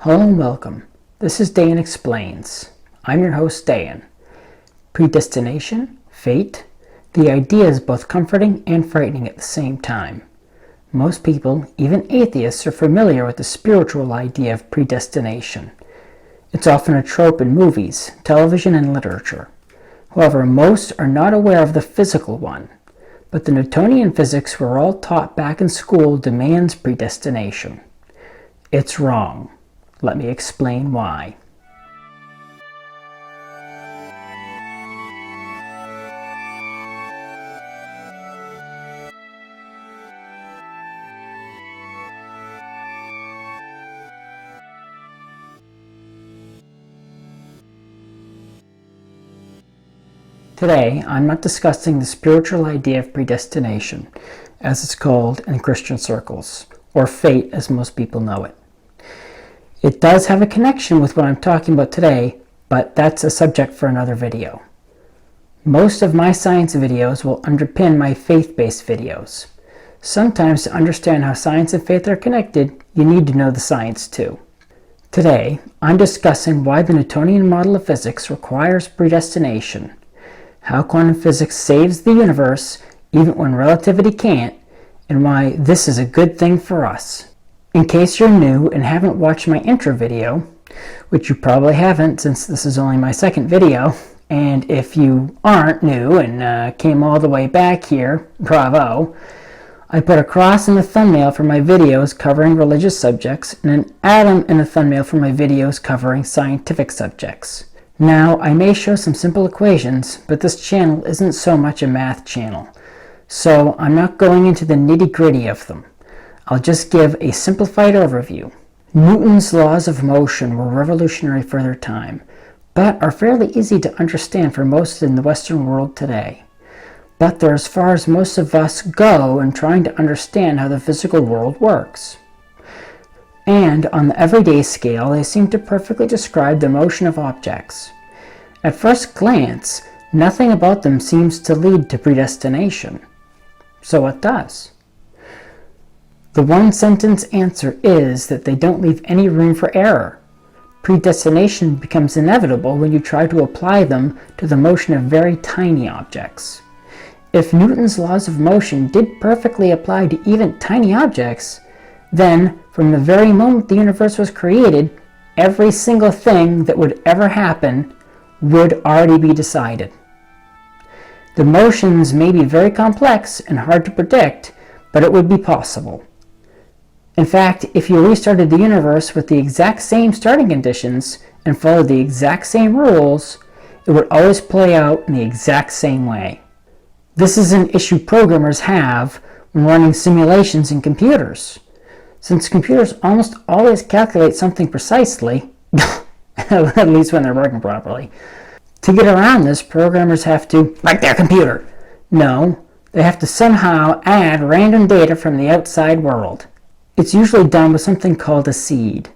Hello and welcome. This is Dee Yan Explains. I'm your host, Dee Yan. Predestination, fate, the idea is both comforting and frightening at the same time. Most people, even atheists, are familiar with the spiritual idea of predestination. It's often a trope in movies, television, and literature. However, most are not aware of the physical one. But the Newtonian physics we're all taught back in school demands predestination. It's wrong. Let me explain why. Today, I'm not discussing the spiritual idea of predestination, as it's called in Christian circles, or fate as most people know it. It does have a connection with what I'm talking about today, but that's a subject for another video. Most of my science videos will underpin my faith-based videos. Sometimes to understand how science and faith are connected, you need to know the science too. Today, I'm discussing why the Newtonian model of physics requires predestination, how quantum physics saves the universe even when relativity can't, and why this is a good thing for us. In case you're new and haven't watched my intro video, which you probably haven't since this is only my second video, and if you aren't new and came all the way back here, bravo, I put a cross in the thumbnail for my videos covering religious subjects and an atom in the thumbnail for my videos covering scientific subjects. Now, I may show some simple equations, but this channel isn't so much a math channel, so I'm not going into the nitty-gritty of them. I'll just give a simplified overview. Newton's laws of motion were revolutionary for their time, but are fairly easy to understand for most in the Western world today. But they're as far as most of us go in trying to understand how the physical world works. And on the everyday scale, they seem to perfectly describe the motion of objects. At first glance, nothing about them seems to lead to predestination. So what does? The one-sentence answer is that they don't leave any room for error. Predestination becomes inevitable when you try to apply them to the motion of very tiny objects. If Newton's laws of motion did perfectly apply to even tiny objects, then from the very moment the universe was created, every single thing that would ever happen would already be decided. The motions may be very complex and hard to predict, but it would be possible. In fact, if you restarted the universe with the exact same starting conditions and followed the exact same rules, it would always play out in the exact same way. This is an issue programmers have when running simulations in computers. Since computers almost always calculate something precisely, at least when they're working properly, to get around this, programmers have to, like their computer. No, they have to somehow add random data from the outside world. It's usually done with something called a seed.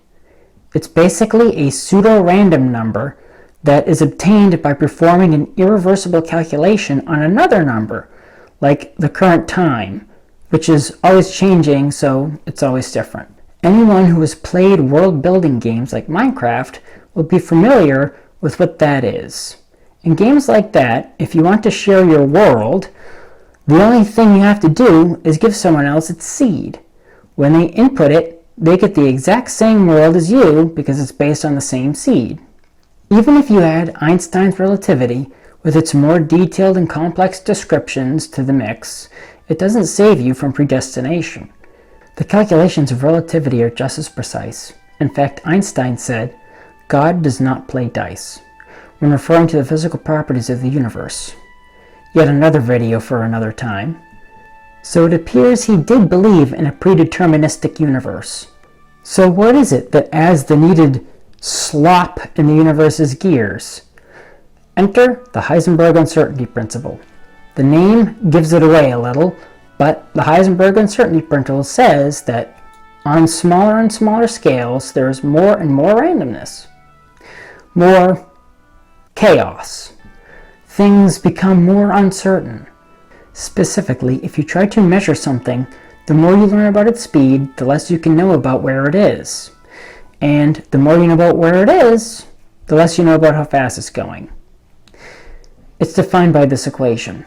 It's basically a pseudo-random number that is obtained by performing an irreversible calculation on another number, like the current time, which is always changing, so it's always different. Anyone who has played world-building games like Minecraft will be familiar with what that is. In games like that, if you want to share your world, the only thing you have to do is give someone else its seed. When they input it, they get the exact same world as you because it's based on the same seed. Even if you add Einstein's relativity with its more detailed and complex descriptions to the mix, it doesn't save you from predestination. The calculations of relativity are just as precise. In fact, Einstein said, "God does not play dice," when referring to the physical properties of the universe. Yet another video for another time. So it appears he did believe in a predeterministic universe. So what is it that adds the needed slop in the universe's gears? Enter the Heisenberg uncertainty principle. The name gives it away a little, but the Heisenberg uncertainty principle says that on smaller and smaller scales, there is more and more randomness, more chaos. Things become more uncertain. Specifically, if you try to measure something, the more you learn about its speed, the less you can know about where it is. And the more you know about where it is, the less you know about how fast it's going. It's defined by this equation.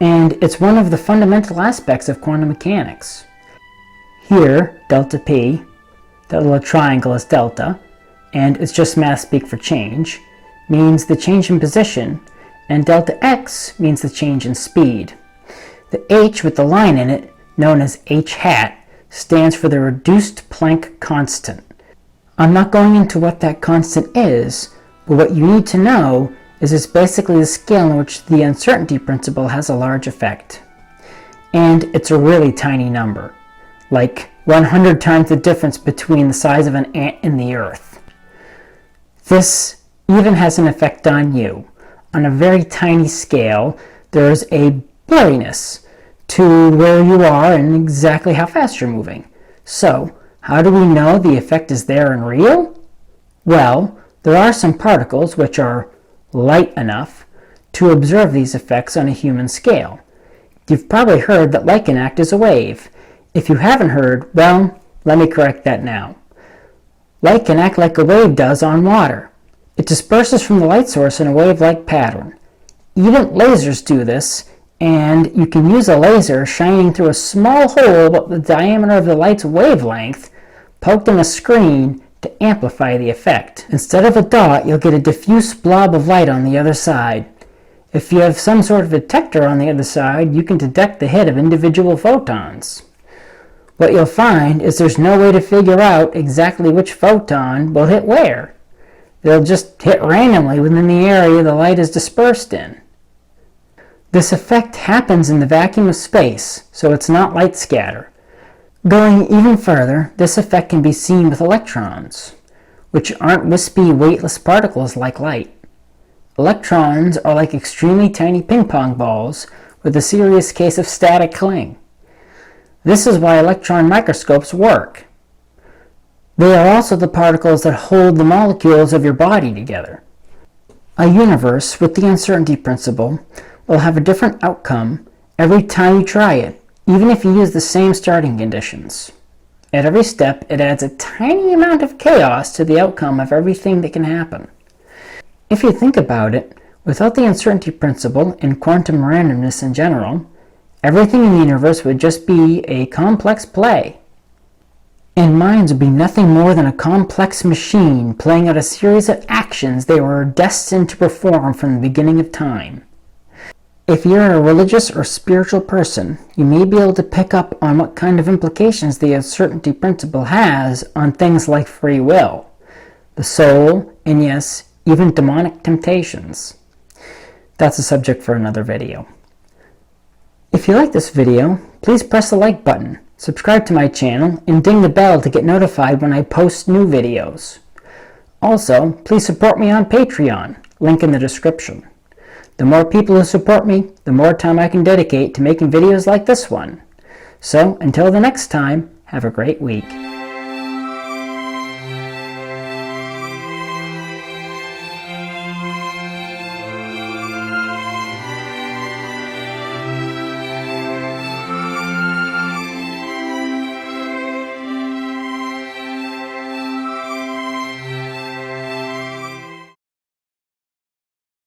And it's one of the fundamental aspects of quantum mechanics. Here, delta P, that little triangle is delta, and it's just math speak for change, means the change in position, and delta X means the change in speed. The H with the line in it, known as H hat, stands for the reduced Planck constant. I'm not going into what that constant is, but what you need to know is it's basically the scale in which the uncertainty principle has a large effect. And it's a really tiny number, like 100 times the difference between the size of an ant and the Earth. This even has an effect on you. On a very tiny scale, there's a blurriness to where you are and exactly how fast you're moving. So, how do we know the effect is there and real? Well, there are some particles which are light enough to observe these effects on a human scale. You've probably heard that light can act as a wave. If you haven't heard, well, let me correct that now. Light can act like a wave does on water. It disperses from the light source in a wave-like pattern. Even lasers do this, and you can use a laser shining through a small hole about the diameter of the light's wavelength poked in a screen to amplify the effect. Instead of a dot, you'll get a diffuse blob of light on the other side. If you have some sort of detector on the other side, you can detect the hit of individual photons. What you'll find is there's no way to figure out exactly which photon will hit where. They'll just hit randomly within the area the light is dispersed in. This effect happens in the vacuum of space, so it's not light scatter. Going even further, this effect can be seen with electrons, which aren't wispy, weightless particles like light. Electrons are like extremely tiny ping pong balls with a serious case of static cling. This is why electron microscopes work. They are also the particles that hold the molecules of your body together. A universe with the uncertainty principle will have a different outcome every time you try it, even if you use the same starting conditions. At every step, it adds a tiny amount of chaos to the outcome of everything that can happen. If you think about it, without the uncertainty principle and quantum randomness in general, everything in the universe would just be a complex play. And minds would be nothing more than a complex machine playing out a series of actions they were destined to perform from the beginning of time. If you're a religious or spiritual person, you may be able to pick up on what kind of implications the uncertainty principle has on things like free will, the soul, and yes, even demonic temptations. That's a subject for another video. If you like this video, please press the like button, subscribe to my channel, and ding the bell to get notified when I post new videos. Also, please support me on Patreon, link in the description. The more people who support me, the more time I can dedicate to making videos like this one. So, until the next time, have a great week.